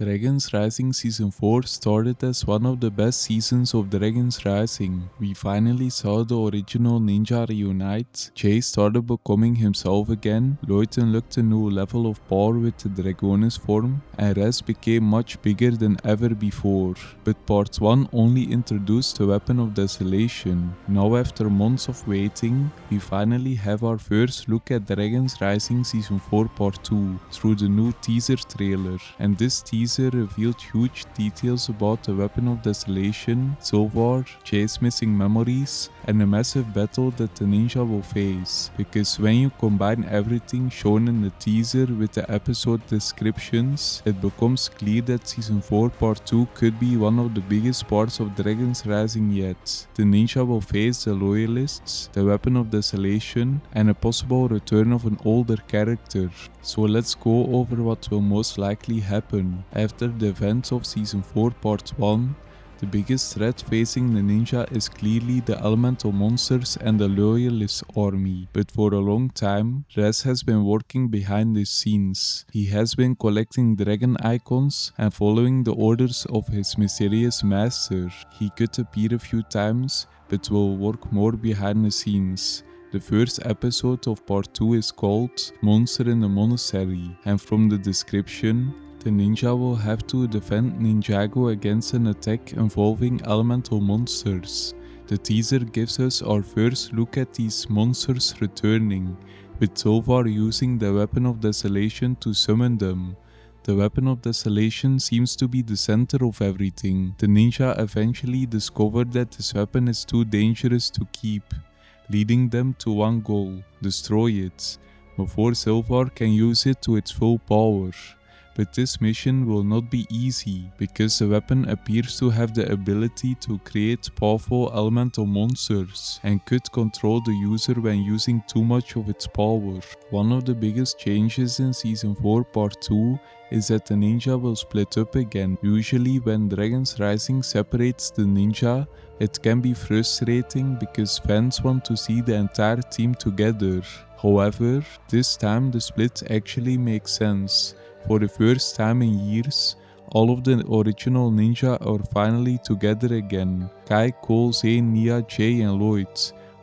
Dragon's Rising Season 4 started as one of the best seasons of Dragon's Rising. We finally saw the original ninja reunite, Jay started becoming himself again, Lloyd unlocked a new level of power with the Dragonis form, and Rez became much bigger than ever before. But Part 1 only introduced the Weapon of Desolation. Now after months of waiting, we finally have our first look at Dragon's Rising Season 4 Part 2 through the new teaser trailer, and this teaser revealed huge details about the Weapon of Desolation, Sylvar, Jay's missing memories, and a massive battle that the ninja will face. Because when you combine everything shown in the teaser with the episode descriptions, it becomes clear that Season 4 Part 2 could be one of the biggest parts of Dragon's Rising yet. The ninja will face the Loyalists, the Weapon of Desolation, and a possible return of an older character. So let's go over what will most likely happen. After the events of Season 4 Part 1, the biggest threat facing the ninja is clearly the elemental monsters and the Loyalist army, but for a long time, Rez has been working behind the scenes. He has been collecting dragon icons and following the orders of his mysterious master. He could appear a few times, but will work more behind the scenes. The first episode of Part 2 is called Monster in the Monastery, and from the description, the ninja will have to defend Ninjago against an attack involving elemental monsters. The teaser gives us our first look at these monsters returning, with Sylvar using the Weapon of Desolation to summon them. The Weapon of Desolation seems to be the center of everything. The ninja eventually discovered that this weapon is too dangerous to keep, leading them to one goal: destroy it, before Sylvar can use it to its full power. But this mission will not be easy, because the weapon appears to have the ability to create powerful elemental monsters and could control the user when using too much of its power. One of the biggest changes in Season 4 Part 2 is that the ninja will split up again. Usually when Dragon's Rising separates the ninja, it can be frustrating because fans want to see the entire team together. However, this time the split actually makes sense. For the first time in years, all of the original ninja are finally together again. Kai, Cole, Zane, Nia, Jay and Lloyd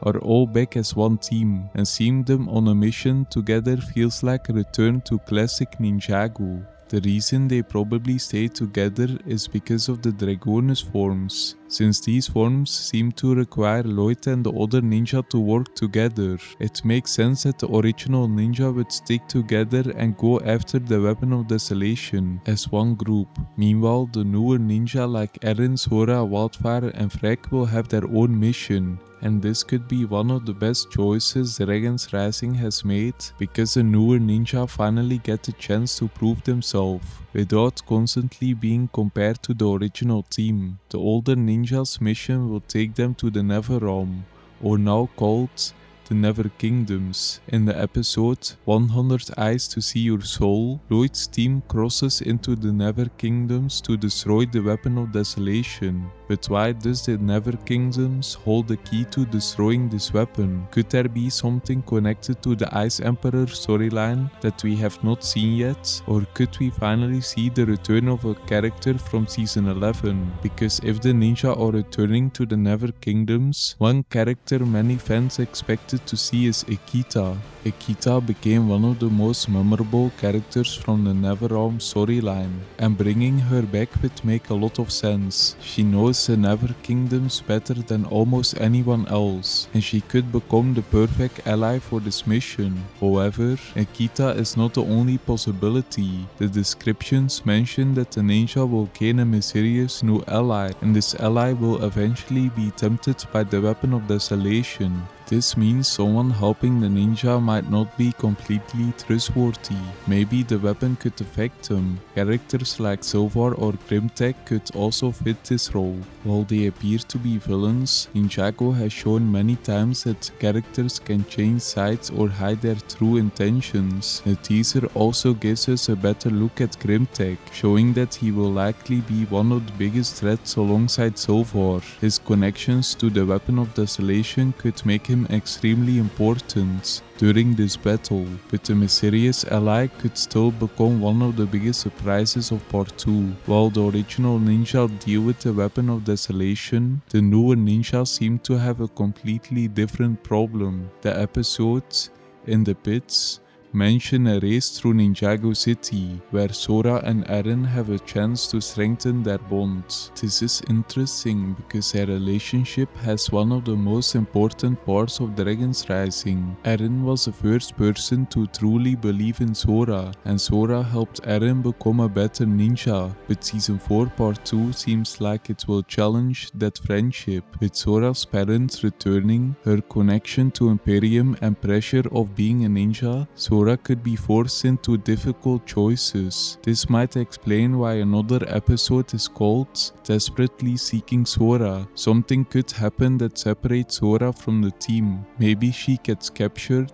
are all back as one team, and seeing them on a mission together feels like a return to classic Ninjago. The reason they probably stay together is because of the Dragonis forms, since these forms seem to require Lloyd and the other ninja to work together. It makes sense that the original ninja would stick together and go after the Weapon of Desolation as one group. Meanwhile, the newer ninja like Eren, Sora, Wildfire and Frek will have their own mission. And this could be one of the best choices Dragon's Rising has made, because the newer ninja finally get a chance to prove themselves without constantly being compared to the original team. The older ninja's mission will take them to the Neverrealm, or now called the Never Kingdoms. In the episode 100 Eyes to See Your Soul, Lloyd's team crosses into the Never Kingdoms to destroy the Weapon of Desolation. But why does the Never Kingdoms hold the key to destroying this weapon? Could there be something connected to the Ice Emperor storyline that we have not seen yet? Or could we finally see the return of a character from Season 11? Because if the ninja are returning to the Never Kingdoms, one character many fans expected to see is Akita. Akita became one of the most memorable characters from the Neverrealm storyline, and bringing her back would make a lot of sense. She knows the Never Kingdoms better than almost anyone else, and she could become the perfect ally for this mission. However, Akita is not the only possibility. The descriptions mention that the ninja will gain a mysterious new ally, and this ally will eventually be tempted by the Weapon of Desolation. This means someone helping the ninja might not be completely trustworthy. Maybe the weapon could affect him. Characters like Sylvar or Grimtech could also fit this role. While they appear to be villains, Ninjago has shown many times that characters can change sides or hide their true intentions. The teaser also gives us a better look at Grimtech, showing that he will likely be one of the biggest threats alongside Sylvar. His connections to the Weapon of Desolation could make him became extremely important during this battle, but the mysterious ally could still become one of the biggest surprises of part 2. While the original ninja deal with the weapon of desolation, the newer ninja seem to have a completely different problem. The episodes In the Pits mention a race through Ninjago City, where Sora and Eren have a chance to strengthen their bond. This is interesting because their relationship has one of the most important parts of Dragon's Rising. Eren was the first person to truly believe in Sora, and Sora helped Eren become a better ninja, but Season 4 Part 2 seems like it will challenge that friendship. With Sora's parents returning, her connection to Imperium and pressure of being a ninja, Sora could be forced into difficult choices. This might explain why another episode is called Desperately Seeking Sora. Something could happen that separates Sora from the team. Maybe she gets captured,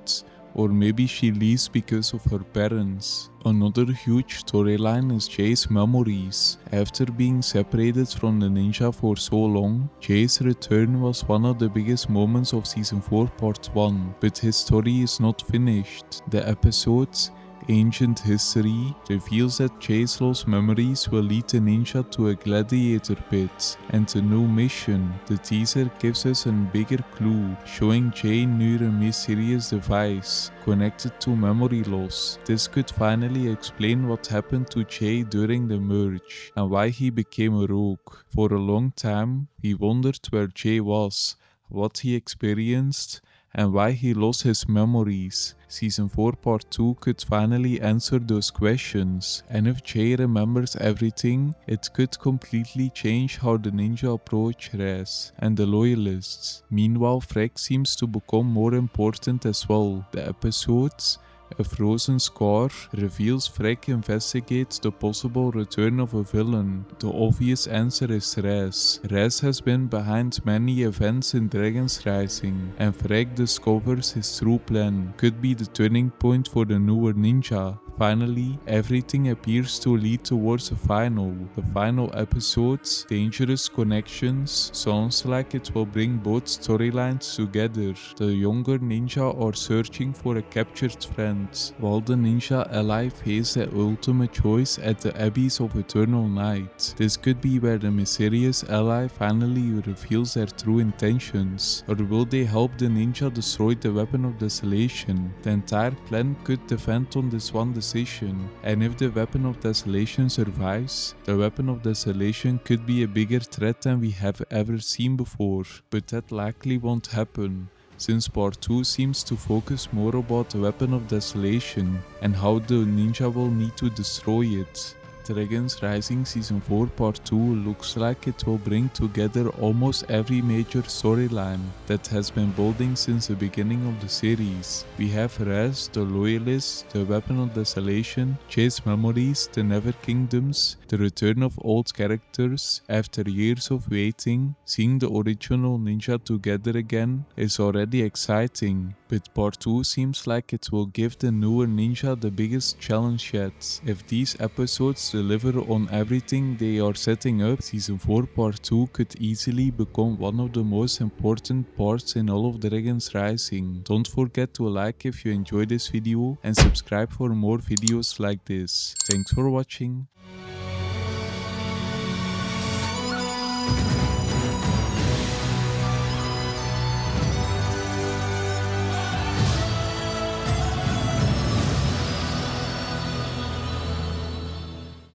or maybe she leaves because of her parents. Another huge storyline is Jay's memories. After being separated from the ninja for so long, Jay's return was one of the biggest moments of Season 4 Part 1, but his story is not finished. The episodes Ancient History reveals that Jay's lost memories will lead the ninja to a gladiator pit and a new mission. The teaser gives us a bigger clue, showing Jay near a mysterious device connected to memory loss. This could finally explain what happened to Jay during the merge and why he became a rogue. For a long time, we wondered where Jay was, what he experienced, and why he lost his memories. Season 4 Part 2 could finally answer those questions, and if Jay remembers everything, it could completely change how the ninja approach Raz and the Loyalists. Meanwhile, Frek seems to become more important as well. The episodes A Frozen Scar reveals Frek investigates the possible return of a villain. The obvious answer is Raz. Raz has been behind many events in Dragon's Rising, and Frek discovers his true plan. Could be the turning point for the newer ninja. Finally, everything appears to lead towards a final. The final episodes, Dangerous Connections, sounds like it will bring both storylines together. The younger ninja are searching for a captured friend, while the ninja ally face the ultimate choice at the Abyss of Eternal Night. This could be where the mysterious ally finally reveals their true intentions, or will they help the ninja destroy the Weapon of Desolation? The entire plan could depend on this one decision, and if the Weapon of Desolation survives, the Weapon of Desolation could be a bigger threat than we have ever seen before, but that likely won't happen, since Part 2 seems to focus more about the Weapon of Desolation and how the ninja will need to destroy it. Dragon's Rising Season 4 Part 2 looks like it will bring together almost every major storyline that has been building since the beginning of the series. We have Raz, the Loyalist, the Weapon of Desolation, Jay's memories, the Never Kingdoms, the return of old characters. After years of waiting, seeing the original ninja together again is already exciting, but Part 2 seems like it will give the newer ninja the biggest challenge yet. If these episodes deliver on everything they are setting up, Season 4 Part 2 could easily become one of the most important parts in all of Dragon's Rising. Don't forget to like if you enjoyed this video and subscribe for more videos like this. Thanks for watching.